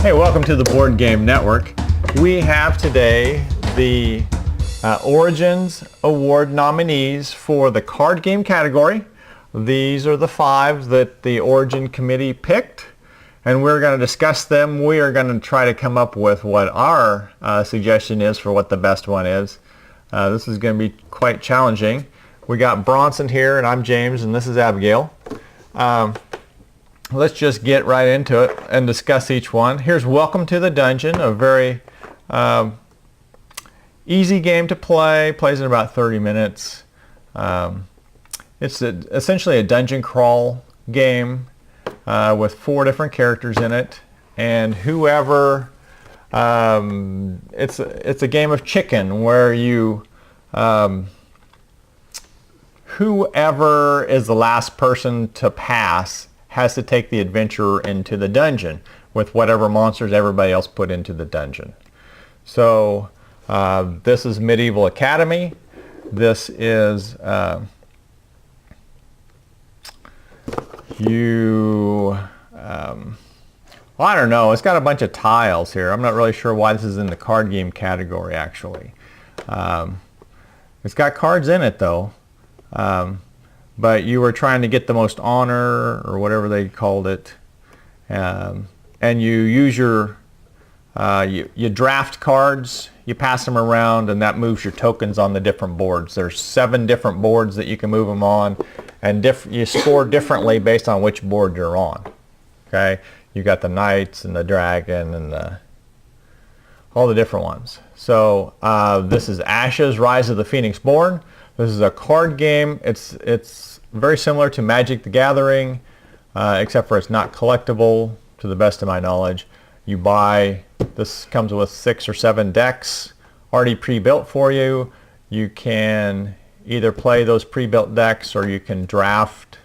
Hey, welcome to the Board Game Network. We have today the Origins Award nominees for the card game category. These are the 5 that the Origin Committee picked, and we're going to discuss them. We are going to try to come up with what our suggestion is for what the best one is. This is going to be quite challenging. We got Bronson here, and I'm James, and this is Abigail. Let's just get right into it and discuss each one. Here's Welcome to the Dungeon, a very easy game to play. Plays in about 30 minutes. It's essentially a dungeon crawl game with 4 different characters in it, and whoever it's a game of chicken where you whoever is the last person to pass has to take the adventurer into the dungeon with whatever monsters everybody else put into the dungeon. So this is Medieval Academy. This is well, I don't know. It's got a bunch of tiles here. I'm not really sure why this is in the card game category, actually. It's got cards in it, though. But you were trying to get the most honor, or whatever they called it. And you use your, you draft cards, you pass them around, and that moves your tokens on the different boards. There's 7 different boards that you can move them on, and you score differently based on which board you're on. Okay, you got the knights and the dragon and all the different ones. So this is Ashes: Rise of the Phoenix Born. This is a card game. It's very similar to Magic the Gathering, except for it's not collectible, to the best of my knowledge. You buy, this comes with 6 or 7 decks already pre-built for you. You can either play those pre-built decks, or you can draft.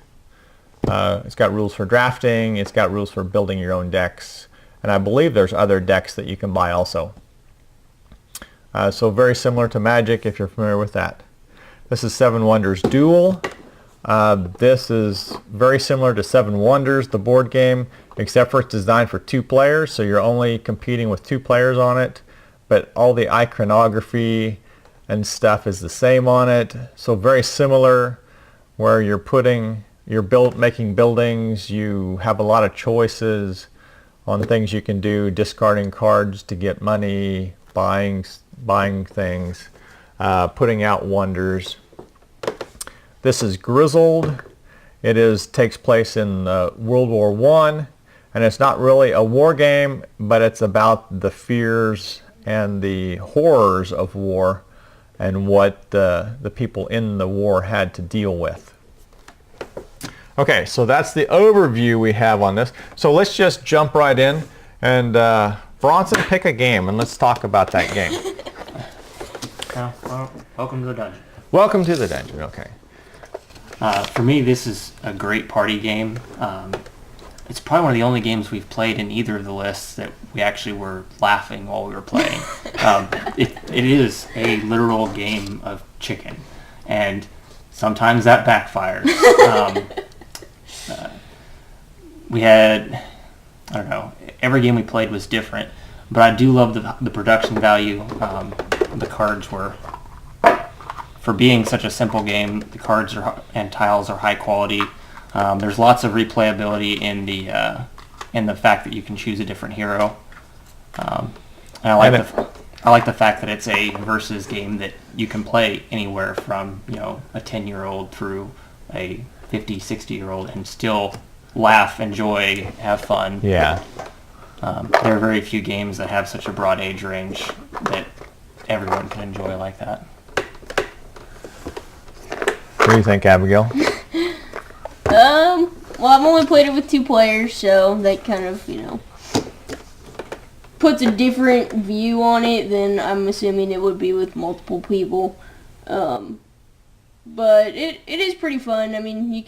It's got rules for drafting. It's got rules for building your own decks. And I believe there's other decks that you can buy also. So very similar to Magic, if you're familiar with that. This is Seven Wonders Duel. This is very similar to Seven Wonders, the board game, except for it's designed for 2 players, so you're only competing with 2 players on it. But all the iconography and stuff is the same on it. So very similar, where you're making buildings. You have a lot of choices on things you can do, discarding cards to get money, buying things, putting out wonders. This is Grizzled. It takes place in World War I, and it's not really a war game, but it's about the fears and the horrors of war and what the people in the war had to deal with. Okay, so that's the overview we have on this. So let's just jump right in, and Bronson, pick a game, and let's talk about that game. Well, welcome to the dungeon. Welcome to the dungeon, okay. For me, this is a great party game. It's probably one of the only games we've played in either of the lists that we actually were laughing while we were playing. It is a literal game of chicken, and sometimes that backfires. We had, I don't know, every game we played was different, but I do love the production value. The cards were, for being such a simple game, the cards and tiles are high quality. There's lots of replayability in the fact that you can choose a different hero. And I like the fact that it's a versus game that you can play anywhere from, a 10-year-old through a 50, 60-year-old and still laugh, enjoy, have fun. Yeah. There are very few games that have such a broad age range that everyone can enjoy like that. What do you think, Abigail? Well, I've only played it with 2 players, so that kind of, puts a different view on it than I'm assuming it would be with multiple people. But it is pretty fun. I mean, you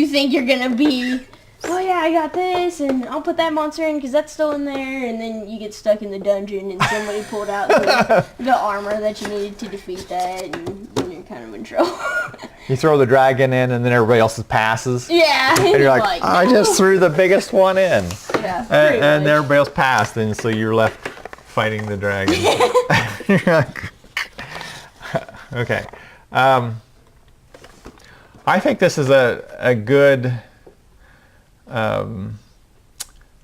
think you're gonna be, oh yeah, I got this, and I'll put that monster in because that's still in there, and then you get stuck in the dungeon, and somebody pulled out the armor that you needed to defeat that, and then you're kind of in trouble. You throw the dragon in, and then everybody else passes. Yeah. And you're like, I just threw the biggest one in. Yeah. Yeah, pretty and much. everybody else passed, and so you're left fighting the dragon. You're like, okay. I think this is a good,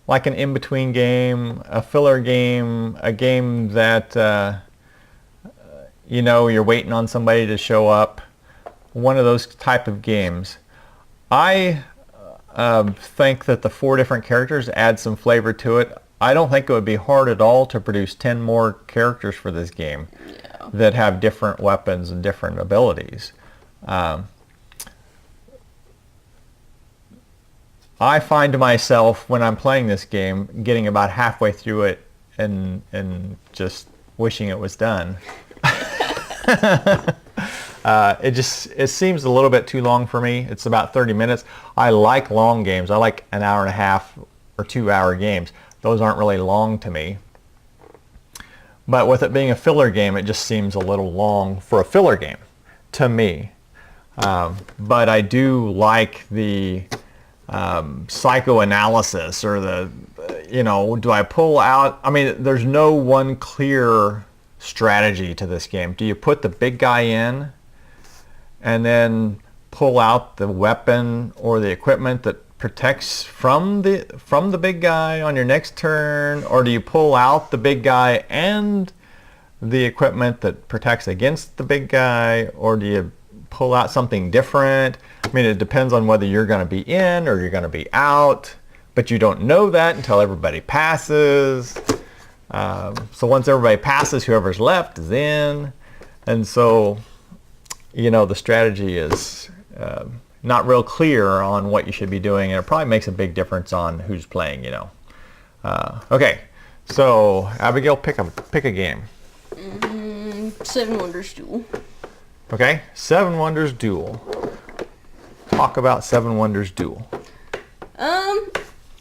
like an in-between game, a filler game, a game that, you're waiting on somebody to show up. One of those type of games. I think that the 4 different characters add some flavor to it. I don't think it would be hard at all to produce 10 more characters for this game that have different weapons and different abilities. I find myself, when I'm playing this game, getting about halfway through it and just wishing it was done. It seems a little bit too long for me. It's about 30 minutes. I like long games. I like an hour and a half or 2-hour games. Those aren't really long to me. But with it being a filler game, it just seems a little long for a filler game to me. But I do like the psychoanalysis, or do I pull out? I mean, there's no one clear strategy to this game. Do you put the big guy in and then pull out the weapon or the equipment that protects from the big guy on your next turn, or do you pull out the big guy and the equipment that protects against the big guy, or do you pull out something different? I mean, it depends on whether you're going to be in or you're going to be out, but you don't know that until everybody passes. So once everybody passes, whoever's left is in. And so, the strategy is not real clear on what you should be doing, and it probably makes a big difference on who's playing, Okay, so Abigail, pick a game. 7 Wonders Duel. Okay, 7 Wonders Duel. Talk about 7 Wonders Duel.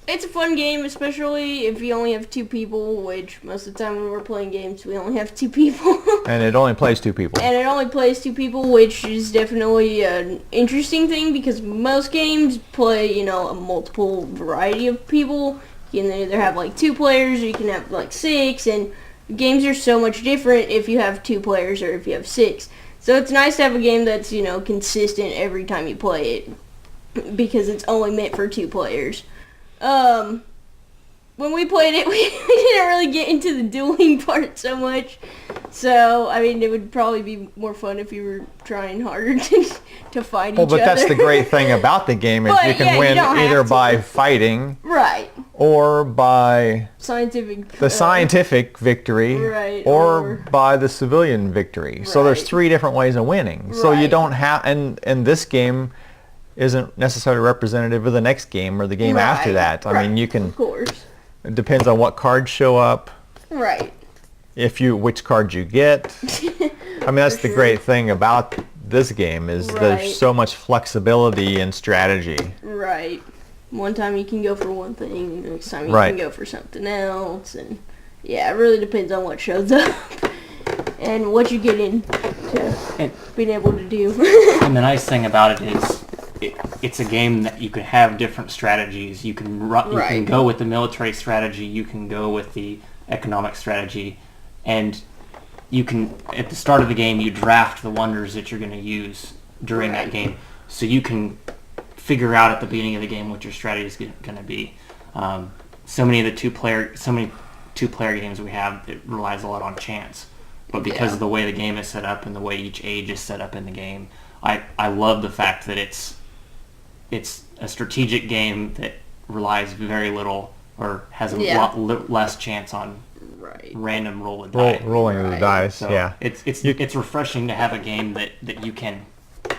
It's a fun game, especially if you only have 2 people, which most of the time when we're playing games, we only have 2 people. And it only plays 2 people. And it only plays 2 people, which is definitely an interesting thing, because most games play, a multiple variety of people. You can either have 2 players, or you can have 6, and games are so much different if you have 2 players or if you have 6. So it's nice to have a game that's, consistent every time you play it, because it's only meant for 2 players. When we played it, we didn't really get into the dueling part so much. So, I mean, it would probably be more fun if you were trying harder to fight each other. Well, but that's the great thing about the game, is you can win either by fighting, right, or by the scientific victory, right, or by the civilian victory. Right. So there's 3 different ways of winning. Right. So you don't have, and this game isn't necessarily representative of the next game or the game after that. I mean, you can. Of course. It depends on what cards show up. Right. Which cards you get. I mean, that's the great thing about this game, is there's so much flexibility and strategy. Right. One time you can go for one thing, next time you can go for something else, and yeah, it really depends on what shows up and what you get into being able to do. And the nice thing about it is, it's a game that you can have different strategies. You can you can go with the military strategy. You can go with the economic strategy, and you can, at the start of the game, you draft the wonders that you're going to use during that game, so you can figure out at the beginning of the game what your strategy is going to be. So many two-player games we have, it relies a lot on chance, but because of the way the game is set up and the way each age is set up in the game, I love the fact that it's a strategic game that relies very little, or has a lot less chance on random rolling the dice. So it's refreshing to have a game that you can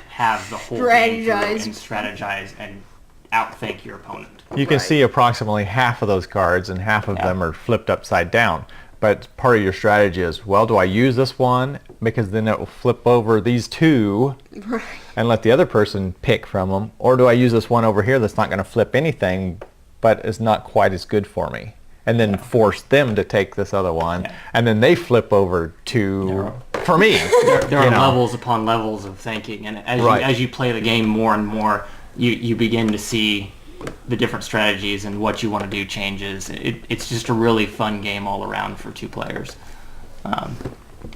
have the whole game through and strategize and outthink your opponent. You can see approximately half of those cards, and half of them are flipped upside down. But part of your strategy is, well, do I use this one? Because then it will flip over these 2 and let the other person pick from them. Or do I use this one over here that's not going to flip anything, but is not quite as good for me? And then force them to take this other one. Yeah. And then they flip over for me. There are levels upon levels of thinking. And as you play the game more and more, you begin to see the different strategies and what you want to do changes. It's just a really fun game all around for 2 players.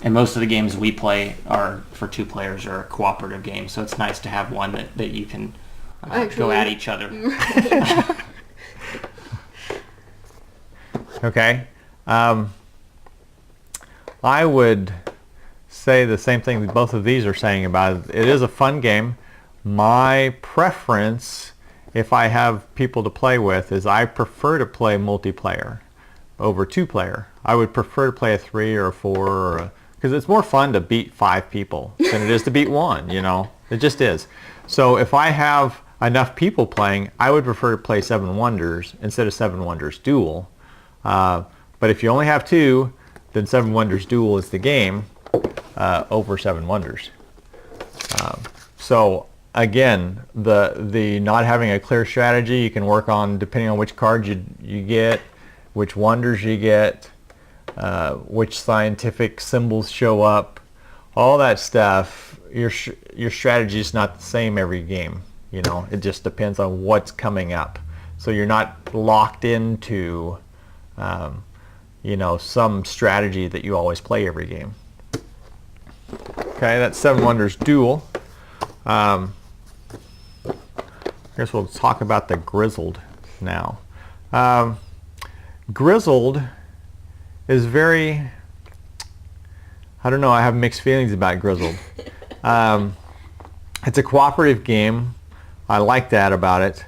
And most of the games we play are for 2 players or cooperative games, so it's nice to have one that you can go at each other. Okay. I would say the same thing that both of these are saying about it. It is a fun game. My preference, if I have people to play with, is I prefer to play multiplayer over 2-player. I would prefer to play a 3 or a 4 or because it's more fun to beat 5 people than it is to beat 1, you know. It just is. So if I have enough people playing, I would prefer to play 7 Wonders instead of 7 Wonders Duel. But if you only have 2, then 7 Wonders Duel is the game over 7 Wonders. So again, the not having a clear strategy, you can work on depending on which cards you get, which wonders you get, which scientific symbols show up, all that stuff. Your strategy is not the same every game. You know, it just depends on what's coming up. So you're not locked into you know, some strategy that you always play every game. Okay, that's 7 Wonders Duel. I guess we'll talk about the Grizzled now. Grizzled is very, I don't know, I have mixed feelings about Grizzled. It's a cooperative game. I like that about it.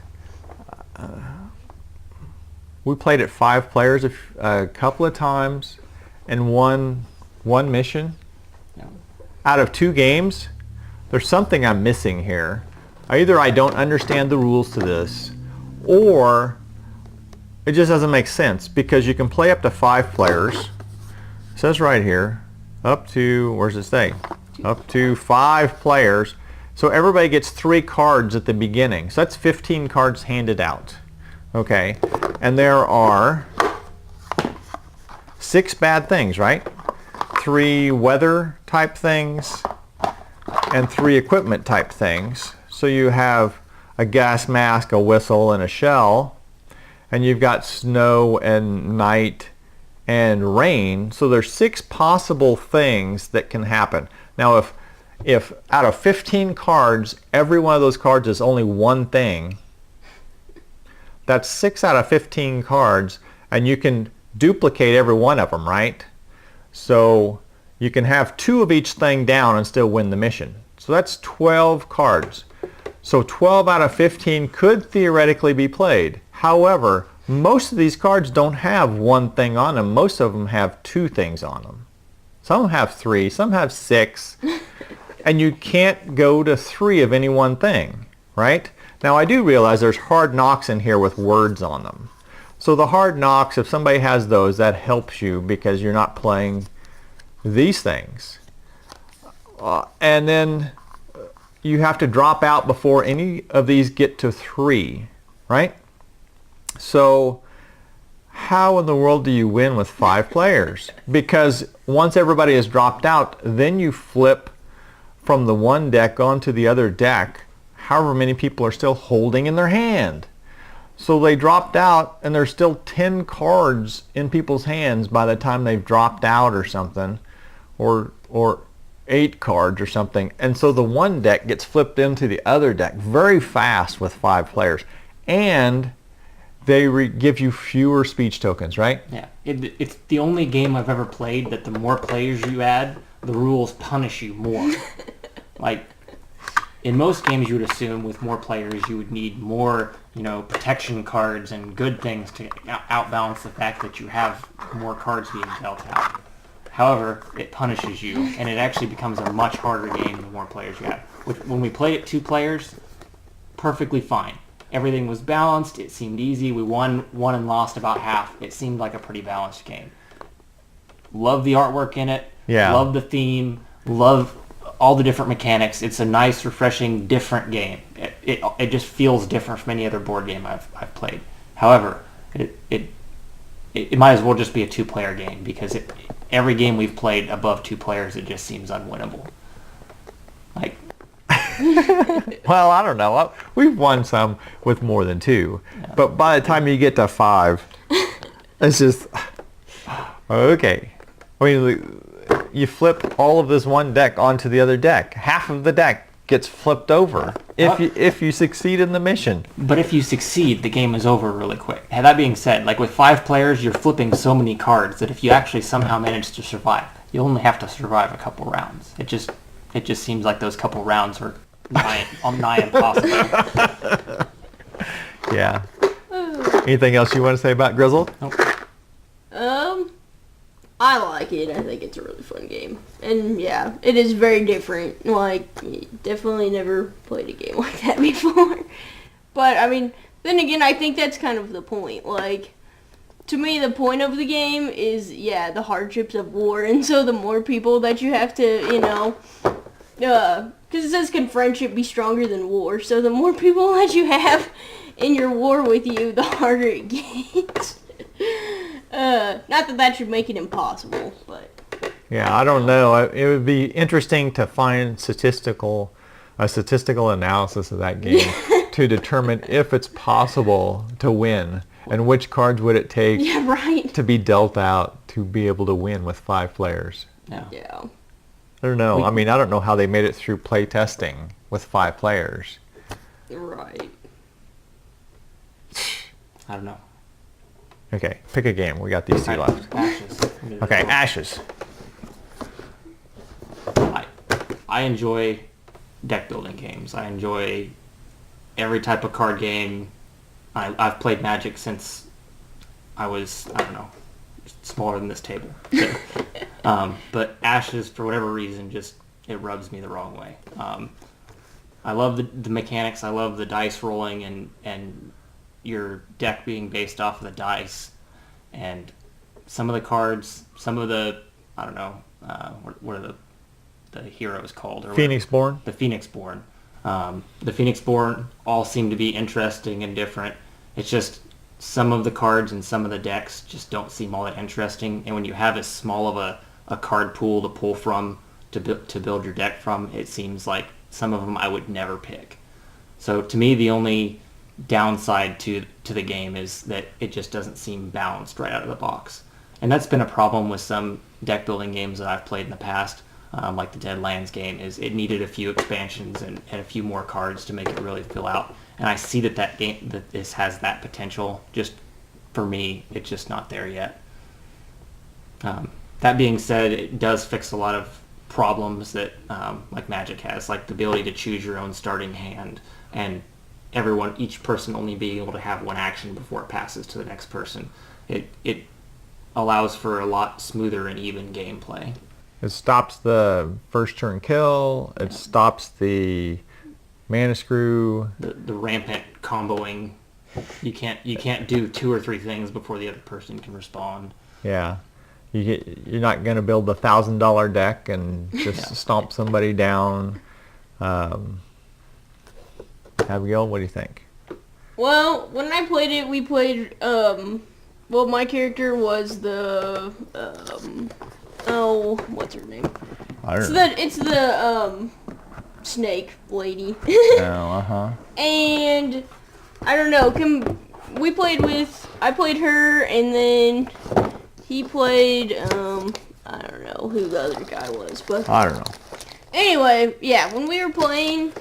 We played it 5 players a couple of times and one mission. Yeah. Out of 2 games, there's something I'm missing here. Either I don't understand the rules to this, or it just doesn't make sense, because you can play up to 5 players. It says right here, up to, where's it say? Up to 5 players. So everybody gets 3 cards at the beginning. So that's 15 cards handed out. Okay, and there are 6 bad things, right? 3 weather type things and 3 equipment type things. So you have a gas mask, a whistle, and a shell, and you've got snow and night and rain. So there's 6 possible things that can happen. Now if out of 15 cards, every one of those cards is only one thing, that's 6 out of 15 cards, and you can duplicate every one of them, right? So you can have 2 of each thing down and still win the mission. So that's 12 cards. So 12 out of 15 could theoretically be played. However, most of these cards don't have one thing on them. Most of them have 2 things on them. Some have 3, some have 6. And you can't go to 3 of any one thing, right? Now I do realize there's hard knocks in here with words on them. So the hard knocks, if somebody has those, that helps you because you're not playing these things. And then you have to drop out before any of these get to 3, right? So how in the world do you win with 5 players? Because once everybody has dropped out, then you flip from the one deck onto the other deck, however many people are still holding in their hand. So they dropped out and there's still 10 cards in people's hands by the time they've dropped out or something, or 8 cards or something. And so the one deck gets flipped into the other deck very fast with 5 players. And they give you fewer speech tokens, right? Yeah, it's the only game I've ever played that the more players you add, the rules punish you more. Like, in most games you would assume with more players you would need more, you know, protection cards and good things to outbalance the fact that you have more cards being dealt out. However, it punishes you, and it actually becomes a much harder game the more players you have. When we played it 2 players, perfectly fine. Everything was balanced. It seemed easy. We won and lost about half. It seemed like a pretty balanced game. Love the artwork in it. Yeah. Love the theme. Love all the different mechanics. It's a nice, refreshing, different game. It just feels different from any other board game I've played. However, it might as well just be a 2-player game because every game we've played above 2 players, it just seems unwinnable. Like, Well, I don't know. we've won some with more than 2, but by the time you get to 5, it's just okay. I mean, you flip all of this one deck onto the other deck. Half of the deck gets flipped over if you succeed in the mission. But if you succeed, the game is over really quick. And that being said, like with 5 players, you're flipping so many cards that if you actually somehow manage to survive, you only have to survive a couple rounds. It just seems like those couple rounds are nigh impossible. Yeah. Anything else you want to say about Grizzle? Nope. I like it. I think it's a really fun game. And yeah, it is very different. Like, definitely never played a game like that before. But, I mean, then again, I think that's kind of the point. Like, to me, the point of the game is, yeah, the hardships of war. And so the more people that you have to, you know, because it says, can friendship be stronger than war? So the more people that you have in your war with you, the harder it gets. Not that that should make it impossible, but... Yeah, I don't know. It would be interesting to find a statistical analysis of that game to determine if it's possible to win and which cards would it take Yeah, right. to be dealt out to be able to win with 5 players. Yeah. Yeah. I don't know. I mean, I don't know how they made it through play testing with 5 players. Right. I don't know. Okay, pick a game. We got these 2 left. Ashes. Okay, Ashes. I enjoy deck building games. I enjoy every type of card game. I've played Magic since I was, I don't know, smaller than this table. But Ashes, for whatever reason, just it rubs me the wrong way. I love the mechanics. I love the dice rolling and your deck being based off of the dice, and some of the cards, some of the, I don't know, what are the heroes called? Or Phoenixborn. The Phoenixborn. The Phoenixborn all seem to be interesting and different. It's just some of the cards and some of the decks just don't seem all that interesting, and when you have as small of a card pool to pull from to build your deck from, it seems like some of them I would never pick. So to me, the only downside to the game is that it just doesn't seem balanced right out of the box. And that's been a problem with some deck building games that I've played in the past, like the Deadlands game, is it needed a few expansions and a few more cards to make it really fill out. And I see that this has that potential. Just for me, it's just not there yet. That being said, it does fix a lot of problems that like Magic has, like the ability to choose your own starting hand, and each person only being able to have one action before it passes to the next person. It allows for a lot smoother and even gameplay. It stops the first turn kill. It stops the mana screw. The rampant comboing. You can't do 2 or 3 things before the other person can respond. Yeah. You're not going to build a $1,000 deck and just stomp somebody down. Abigail, what do you think? Well, when I played it, we played, well, my character was the, what's her name? I don't know. It's the snake lady. Oh, And, I don't know, I played her, and then he played, I don't know who the other guy was, but... I don't know. Anyway, yeah, when we were playing,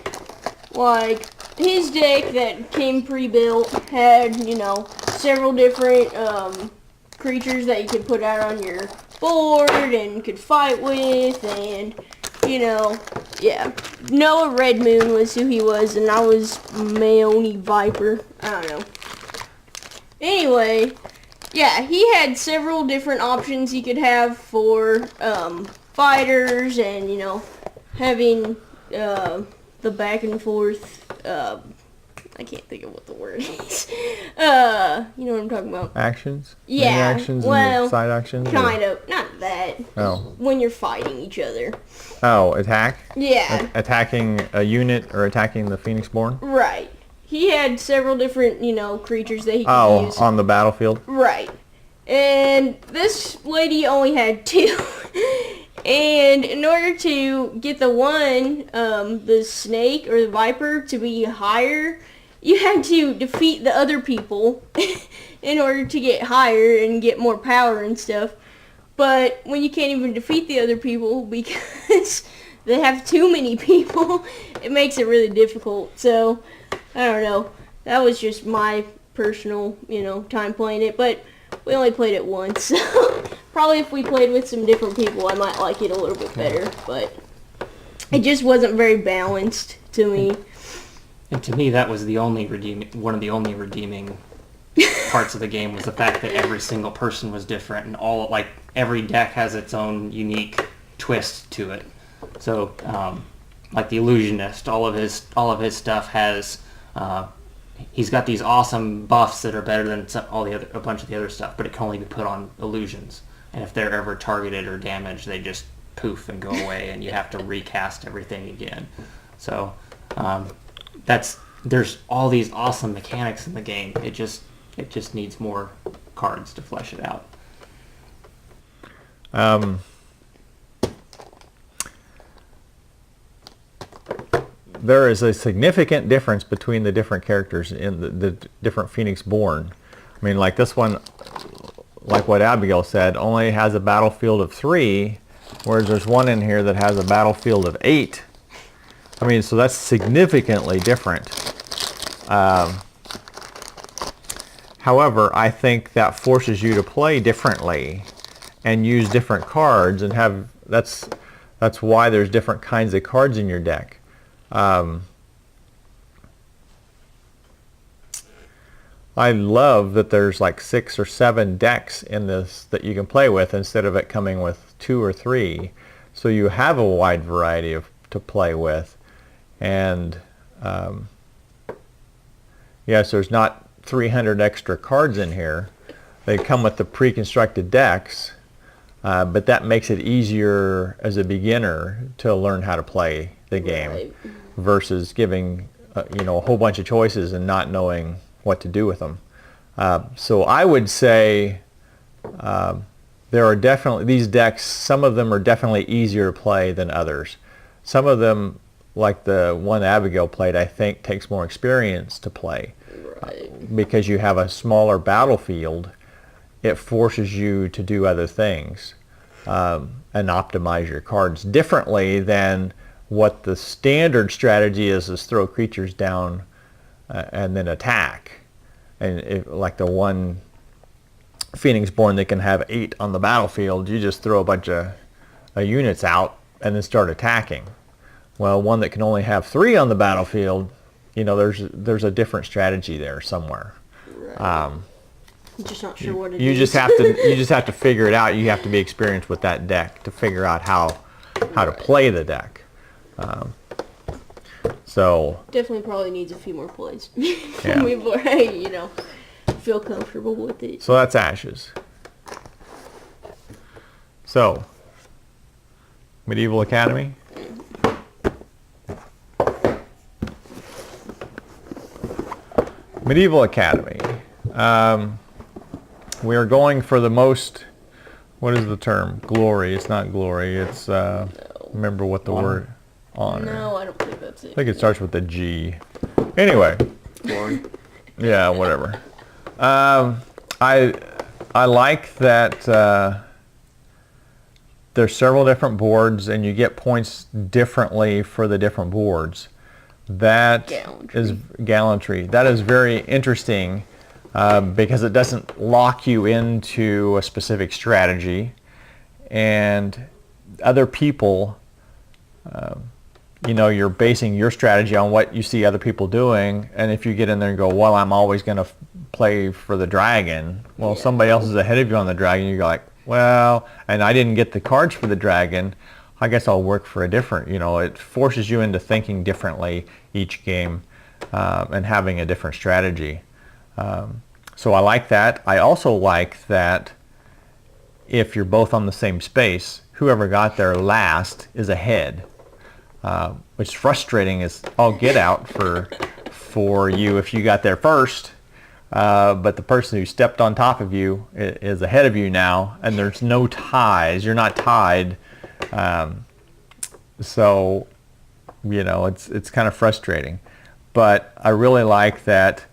like, his deck that came pre-built had, you know, several different creatures that you could put out on your board and could fight with, and, you know, yeah. Noah Red Moon was who he was, and I was Maoni Viper. I don't know. Anyway, yeah, he had several different options he could have for fighters, and, you know, having the back and forth, I can't think of what the word is. You know what I'm talking about? Actions? Yeah, Main actions well, and side actions? Kind of. Not that. Oh. When you're fighting each other. Oh, attack? Yeah. Attacking a unit or attacking the Phoenixborn? Right. He had several different, you know, creatures that he could use. On the battlefield? Right. And this lady only had 2. And in order to get the one, the snake or the viper to be higher, you had to defeat the other people in order to get higher and get more power and stuff. But when you can't even defeat the other people because they have too many people, it makes it really difficult. So, I don't know. That was just my personal, time playing it. But we only played it once. So probably if we played with some different people, I might like it a little bit better. But it just wasn't very balanced to me. And to me, that was one of the only redeeming parts of the game was the fact that every single person was different and every deck has its own unique twist to it. So, like the illusionist, all of his stuff has he's got these awesome buffs that are better than a bunch of the other stuff, but it can only be put on illusions. And if they're ever targeted or damaged, they just poof and go away, and you have to recast everything again. So, there's all these awesome mechanics in the game. It just needs more cards to flesh it out. There is a significant difference between the different characters in the different Phoenix Born. I mean, like this one, like what Abigail said, only has a battlefield of 3, whereas there's one in here that has a battlefield of 8. I mean, so that's significantly different. However, I think that forces you to play differently and use different cards and that's why there's different kinds of cards in your deck. I love that there's like 6 or 7 decks in this that you can play with instead of it coming with 2 or 3. So you have a wide variety to play with. And yes, there's not 300 extra cards in here. They come with the pre-constructed decks, but that makes it easier as a beginner to learn how to play the game. Right. Versus giving a whole bunch of choices and not knowing what to do with them. So I would say there are definitely these decks. Some of them are definitely easier to play than others. Some of them, like the one Abigail played, I think takes more experience to play. Right. Because you have a smaller battlefield, it forces you to do other things and optimize your cards differently than what the standard strategy is throw creatures down and then attack. And like the one Phoenix Born that can have 8 on the battlefield, you just throw a bunch of units out and then start attacking. Well, one that can only have 3 on the battlefield, there's a different strategy there somewhere. Right. I'm just not sure what it you is. Just have to figure it out. You have to be experienced with that deck to figure out how to play the deck. So definitely probably needs a few more plays yeah. before I, feel comfortable with it. So that's Ashes. So Medieval Academy. Medieval Academy. We are going for the most. What is the term? Glory. It's not glory. It's remember what the word. Honor. No, I don't think that's it. I think it starts with a G. Anyway. Glory. Yeah, whatever. I like that there's several different boards and you get points differently for the different boards. That is gallantry. That is very interesting because it doesn't lock you into a specific strategy, and other people you're basing your strategy on what you see other people doing, and if you get in there and go, well, I'm always going to play for the dragon, well, yeah. Somebody else is ahead of you on the dragon, you're like, well, and I didn't get the cards for the dragon, I guess I'll work for a different, it forces you into thinking differently each game and having a different strategy. So I like that. I also like that if you're both on the same space, whoever got there last is ahead. Which is frustrating as all get out for you if you got there first, but the person who stepped on top of you is ahead of you now, and there's no ties. You're not tied, so it's kind of frustrating. but I really like that,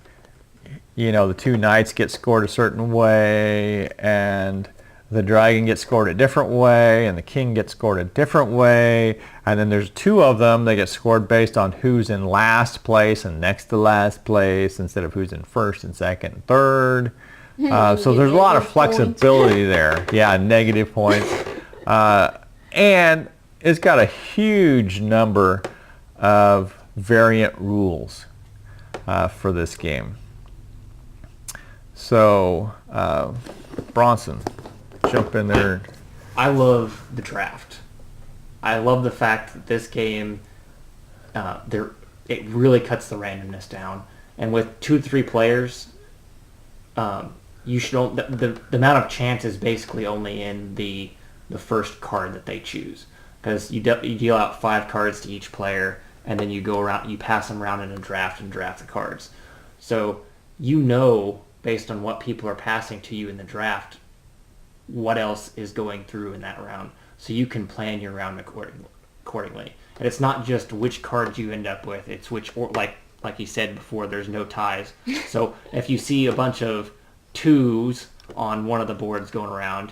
the two knights get scored a certain way, and the dragon gets scored a different way, and the king gets scored a different way, and then there's two of them that get scored based on who's in last place and next to last place instead of who's in first and second and third. So there's a lot of flexibility there. Yeah, negative points. And it's got a huge number of variant rules for this game. So, Bronson, jump in there. I love the draft. I love the fact that this game, it really cuts the randomness down. And with 2 to 3 players, you should the amount of chance is basically only in the first card that they choose, because you deal out 5 cards to each player, and then you go around, you pass them around in a draft and draft the cards. So based on what people are passing to you in the draft, what else is going through in that round, so you can plan your round accordingly. And it's not just which cards you end up with; it's which, or like you said before, there's no ties. So if you see a bunch of 2s on one of the boards going around,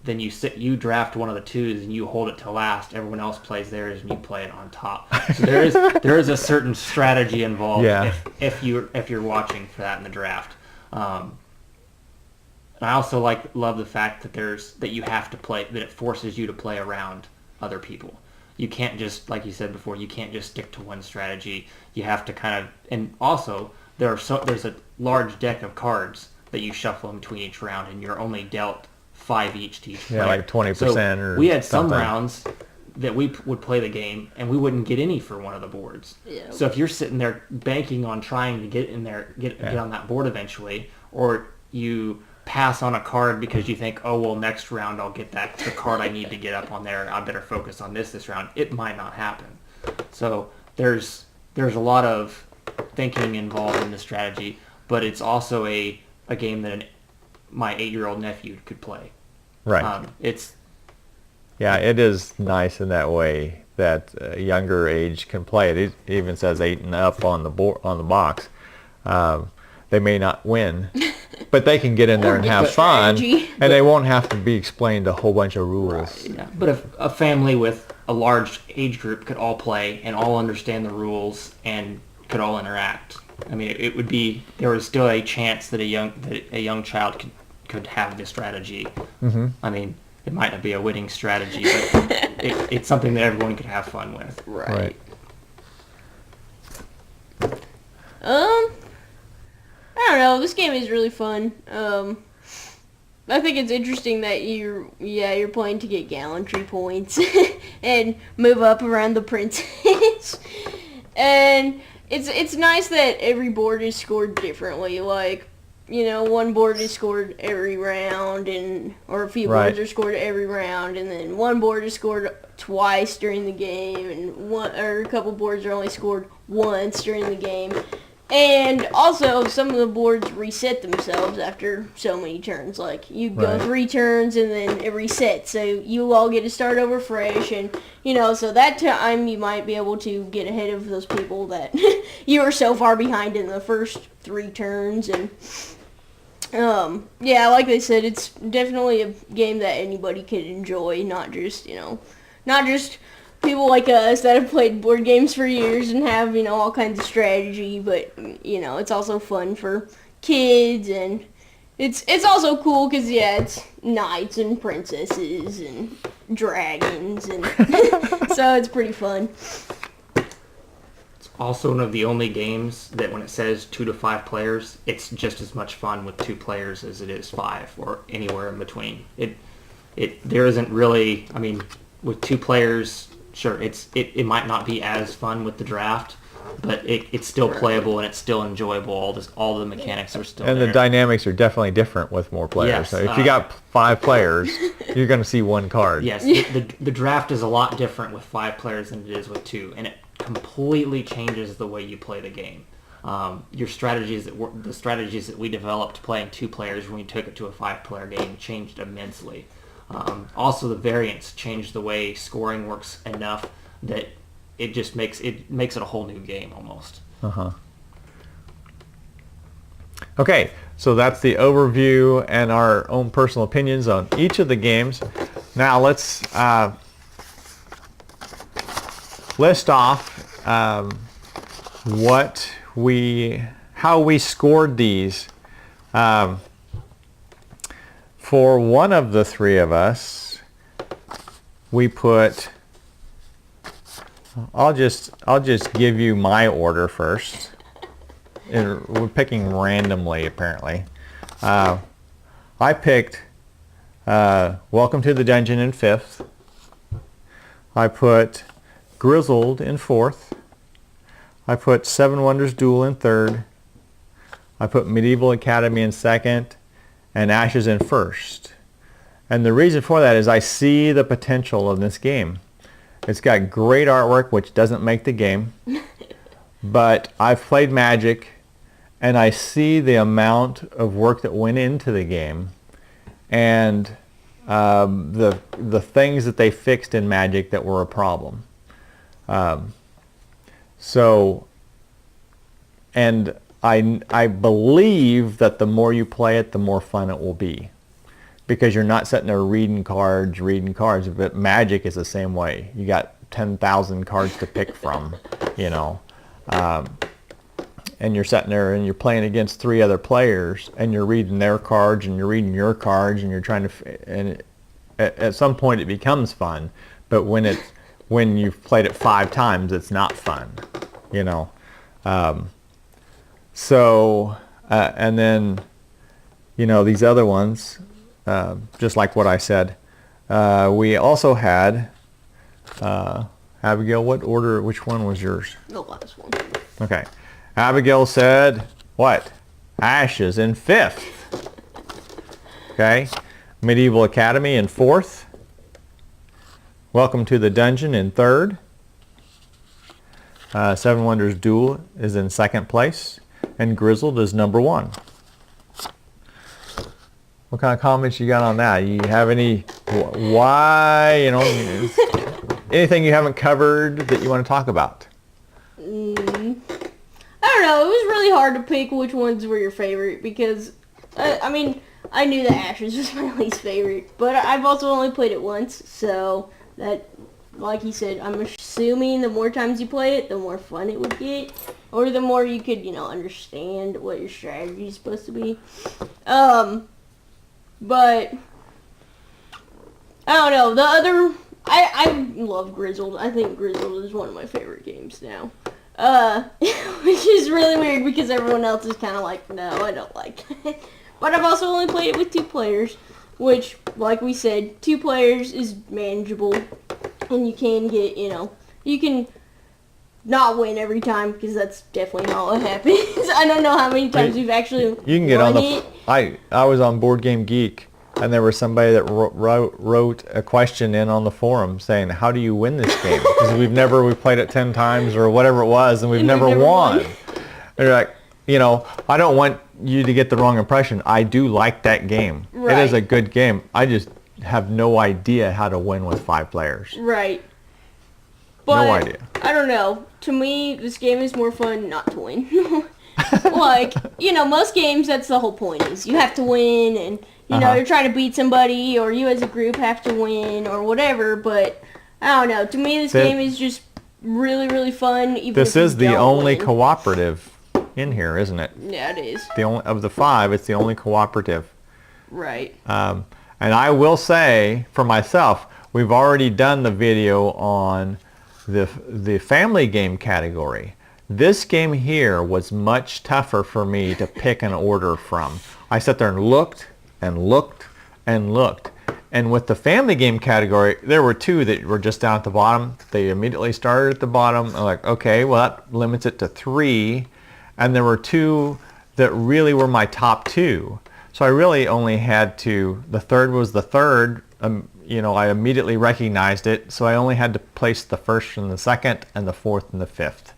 then you draft one of the 2s and you hold it to last. Everyone else plays theirs and you play it on top. So there is a certain strategy involved. Yeah. if you're watching for that in the draft. And I also love the fact that you have to play, that it forces you to play around other people. You can't just, like you said before, you can't just stick to one strategy. You have to kind of, and also there's a large deck of cards that you shuffle in between each round, and you're only dealt 5 each to each player. Yeah, like 20% So or we had some something. rounds that we would play the game and we wouldn't get any for one of the boards. Yeah. So if you're sitting there banking on trying to get in there, get on that board eventually, or you pass on a card because you think, oh well, next round I'll get the card I need to get up on there, I better focus on this round, it might not happen. So there's a lot of thinking involved in the strategy, but it's also a game that my 8-year-old nephew could play. Right. It's Yeah, it is nice in that way that a younger age can play it. It even says 8 and up on the box. They may not win, but they can get in there and get have the fun, strategy. and they won't have to be explained a whole bunch of rules. Yeah, but if a family with a large age group could all play and all understand the rules and could all interact, I mean, there was still a chance that a young child could have this strategy. Mm-hmm. I mean, it might not be a winning strategy, but it's something that everyone could have fun with. Right. I don't know. This game is really fun. I think it's interesting that you're playing to get gallantry points and move up around the princess. And it's nice that every board is scored differently. Like, one board is scored every round, or a few boards are scored every round, and then one board is scored twice during the game, and a couple boards are only scored once during the game. And also, some of the boards reset themselves after so many turns. Like, you go 3 turns and then it resets. So you all get to start over fresh. And, so that time you might be able to get ahead of those people that you were so far behind in the first 3 turns. And, yeah, like they said, it's definitely a game that anybody could enjoy. Not just people like us that have played board games for years and have, all kinds of strategy, but, it's also fun for kids, and it's also cool because, it's knights and princesses and dragons, and so it's pretty fun. It's also one of the only games that when it says 2 to 5 players, it's just as much fun with 2 players as it is 5 or anywhere in between. There isn't really, I mean, with 2 players, sure, it might not be as fun with the draft, but it's still playable and it's still enjoyable. All the mechanics are still And there. the dynamics are definitely different with more players. Yes, So if you got 5 players, you're going to see 1 card. Yes, the draft is a lot different with 5 players than it is with 2, and it completely changes the way you play the game. The strategies that we developed playing 2 players when we took it to a 5-player game changed immensely. Also, the variants changed the way scoring works enough that it just makes it a whole new game almost. Okay, so that's the overview and our own personal opinions on each of the games. Now let's list off how we scored these. For one of the three of us, we put. I'll just give you my order first. We're picking randomly, apparently. I picked Welcome to the Dungeon in 5th. I put Grizzled in 4th. I put Seven Wonders Duel in 3rd. I put Medieval Academy in 2nd. And Ashes in 1st. And the reason for that is I see the potential of this game. It's got great artwork, which doesn't make the game. But I've played Magic, and I see the amount of work that went into the game, and the things that they fixed in Magic that were a problem. And I believe that the more you play it, the more fun it will be, because you're not sitting there reading cards. But Magic is the same way. You got 10,000 cards to pick from, and you're sitting there and you're playing against 3 other players, and you're reading their cards and you're reading your cards, and you're trying to. And at some point it becomes fun, but when you've played it 5 times, it's not fun, So, and then, these other ones, just like what I said, we also had, Abigail, which one was yours? The last one. Okay. Abigail said, what? Ashes in 5th. Okay. Medieval Academy in 4th. Welcome to the Dungeon in 3rd. Seven Wonders Duel is in 2nd place. And Grizzled is number 1. What kind of comments you got on that? You have any, why, anything you haven't covered that you want to talk about? I don't know. It was really hard to pick which ones were your favorite, because, I knew that Ashes was my least favorite, but I've also only played it once, so that, like he said, I'm assuming the more times you play it, the more fun it would get. Or the more you could, understand what your strategy is supposed to be. But, I don't know. The other, I love Grizzled. I think Grizzled is one of my favorite games now. Which is really weird, because everyone else is kind of like, no, I don't like that. But I've also only played it with 2 players, which, like we said, 2 players is manageable. And you can get, you can not win every time, because that's definitely how it happens. I don't know how many times we've actually you can get won on it. I was on Board Game Geek, and there was somebody that wrote a question in on the forum saying, how do you win this game? Because we've played it 10 times or whatever it was, and we've never won. And you're like, I don't want you to get the wrong impression. I do like that game. Right. It is a good game. I just have no idea how to win with 5 players. Right. But, no idea. I don't know. To me, this game is more fun not to win. Like, most games, that's the whole point, is you have to win, and, you're trying to beat somebody, or you as a group have to win, or whatever, but, I don't know. To me, this game is just really, really fun. Even this if you is the don't only win. cooperative in here, isn't it? Yeah, it is. Of the 5, it's the only cooperative. Right. And I will say, for myself, we've already done the video on the family game category. This game here was much tougher for me to pick an order from. I sat there and looked and looked and looked. And with the family game category, there were 2 that were just down at the bottom. They immediately started at the bottom. I'm like, okay, well, that limits it to 3. And there were 2 that really were my top 2. So I really only had to, the 3rd was the 3rd. I immediately recognized it. So I only had to place the 1st and the 2nd and the 4th and the 5th.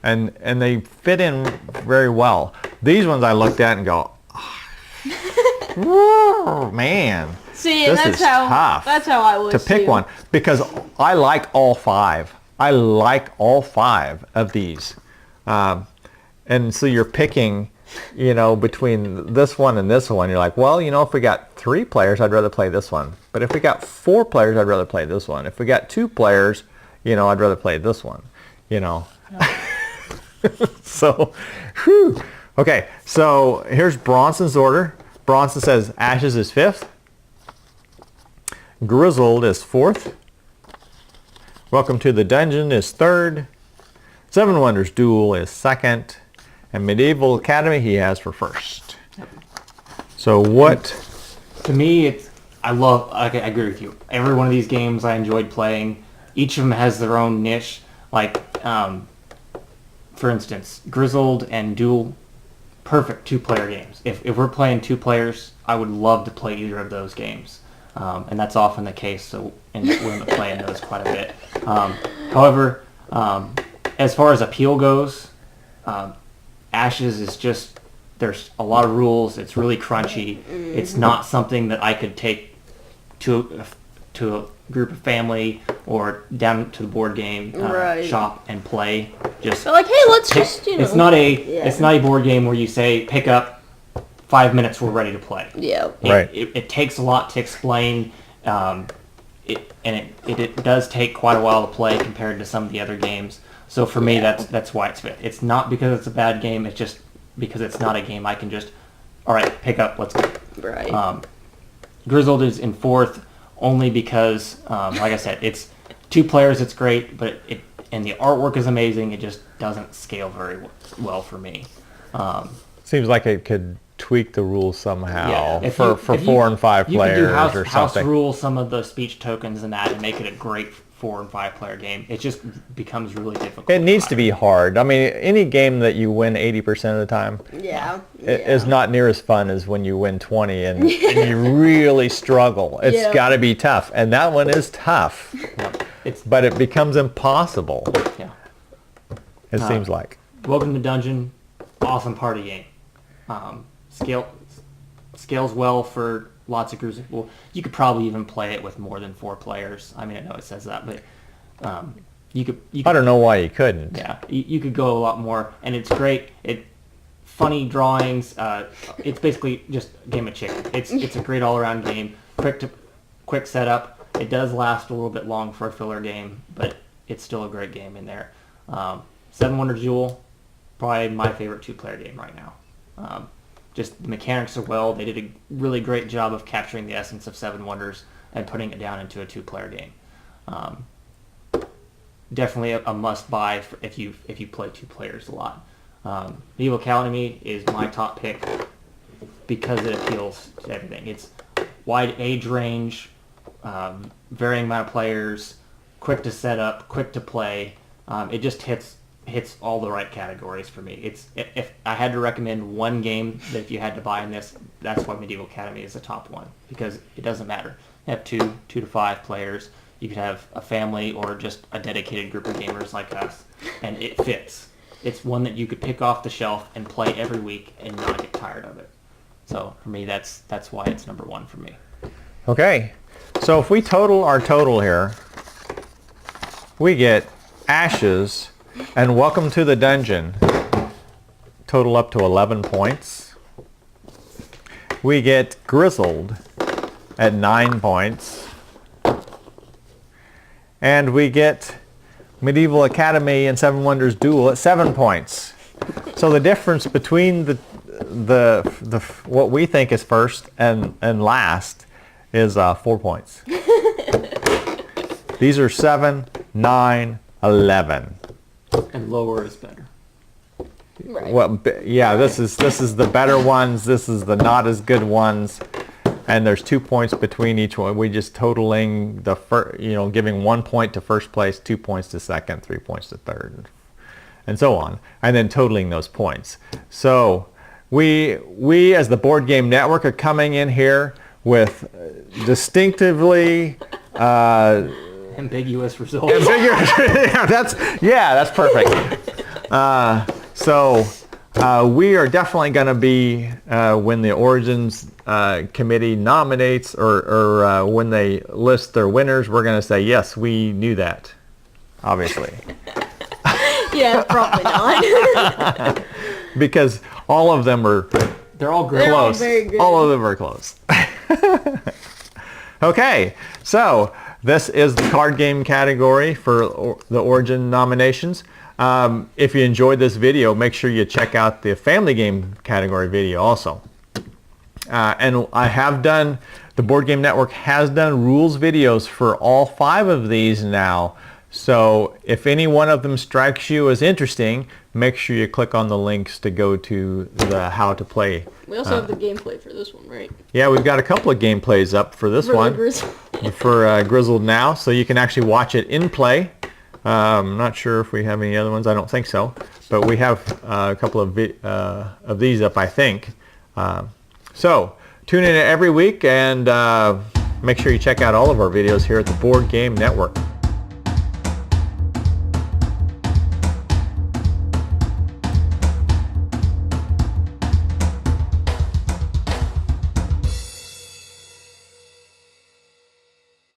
And they fit in very well. These ones I looked at and go, oh, man. See, this that's is tough that's how I was to pick too. one, because I like all 5. I like all 5 of these. And so you're picking, between this one and this one. You're like, well, if we got 3 players, I'd rather play this one. But if we got 4 players, I'd rather play this one. If we got 2 players, I'd rather play this one, So, whew. Okay, so here's Bronson's order. Bronson says Ashes is 5th. Grizzled is 4th. Welcome to the Dungeon is 3rd. Seven Wonders Duel is 2nd. And Medieval Academy he has for 1st. So what... To me, I agree with you. Every one of these games I enjoyed playing. Each of them has their own niche. Like, for instance, Grizzled and Duel, perfect 2-player games. If we're playing 2 players, I would love to play either of those games. And that's often the case, so we're going to play in those quite a bit. However, as far as appeal goes, Ashes is just, there's a lot of rules. It's really crunchy. It's not something that I could take to a group of family or down to the board game shop and play. Just But like, hey, let's just, It's not a board game where you say pick up 5 minutes, we're ready to play. Yeah. It takes a lot to explain. It does take quite a while to play compared to some of the other games. So for me, that's why it's 5th. It's not because it's a bad game. It's just because it's not a game I can just, all right, pick up, let's go. Right. Grizzled is in 4th only because, like I said, it's 2 players. It's great, but and the artwork is amazing. It just doesn't scale very well for me. Seems like it could tweak the rules somehow for if 4 and 5 players you could do or house something. rule some of the speech tokens and that and make it a great 4 and 5 player game. It just becomes really difficult. It needs to be hard. I mean, any game that you win 80% of the time is not near as fun as when you win 20 and you really struggle. It's got to be tough, and that one is tough. But it becomes impossible. Yeah. It seems like. Welcome to Dungeon, awesome party game. Scales well for lots of groups. Well, you could probably even play it with more than 4 players. I mean, I know it says that, but you could. I don't know why you couldn't. Yeah, you could go a lot more, and it's great. Funny drawings. It's basically just a game of chicken. It's a great all-around game. Quick setup. It does last a little bit long for a filler game, but it's still a great game in there. Seven Wonders Duel, probably my favorite 2-player game right now. Just the mechanics are well. They did a really great job of capturing the essence of Seven Wonders and putting it down into a 2-player game. Definitely a must-buy if you play 2 players a lot. Medieval Academy is my top pick because it appeals to everything. It's wide age range, varying amount of players, quick to set up, quick to play. It just hits all the right categories for me. If I had to recommend one game that if you had to buy in this, that's why Medieval Academy is the top one, because it doesn't matter. You have 2 to 5 players. You could have a family or just a dedicated group of gamers like us, and it fits. It's one that you could pick off the shelf and play every week and not get tired of it. So for me, that's why it's number 1 for me. Okay, so if we total our total here, we get Ashes and Welcome to the Dungeon total up to 11 points. We get Grizzled at 9 points. And we get Medieval Academy and Seven Wonders Duel at 7 points. So the difference between the what we think is first and last is 4 points. These are 7, 9, 11. And lower is better. Right. Well, yeah, this is the better ones. This is the not as good ones. And there's 2 points between each one. We just totaling the giving 1 point to first place, 2 points to second, 3 points to third, and so on, and then totaling those points. So we as the Board Game Network are coming in here with distinctively ambiguous results. That's perfect. So we are definitely going to be when the Origins committee nominates or when they list their winners, we're going to say yes, we knew that. Obviously. Yeah, probably not. because all of them are They're all great. They're all close. very good. All of them are close. Okay, so this is the card game category for the Origin nominations. If you enjoyed this video, make sure you check out the family game category video also. And the Board Game Network has done rules videos for all 5 of these now. So if any one of them strikes you as interesting, make sure you click on the links to go to the how to play. We also have the gameplay for this one, right? Yeah, we've got a couple of gameplays up for this one. For Grizzled Now, so you can actually watch it in play. I'm not sure if we have any other ones. I don't think so, but we have a couple of these up, I think. So tune in every week and make sure you check out all of our videos here at the Board Game Network.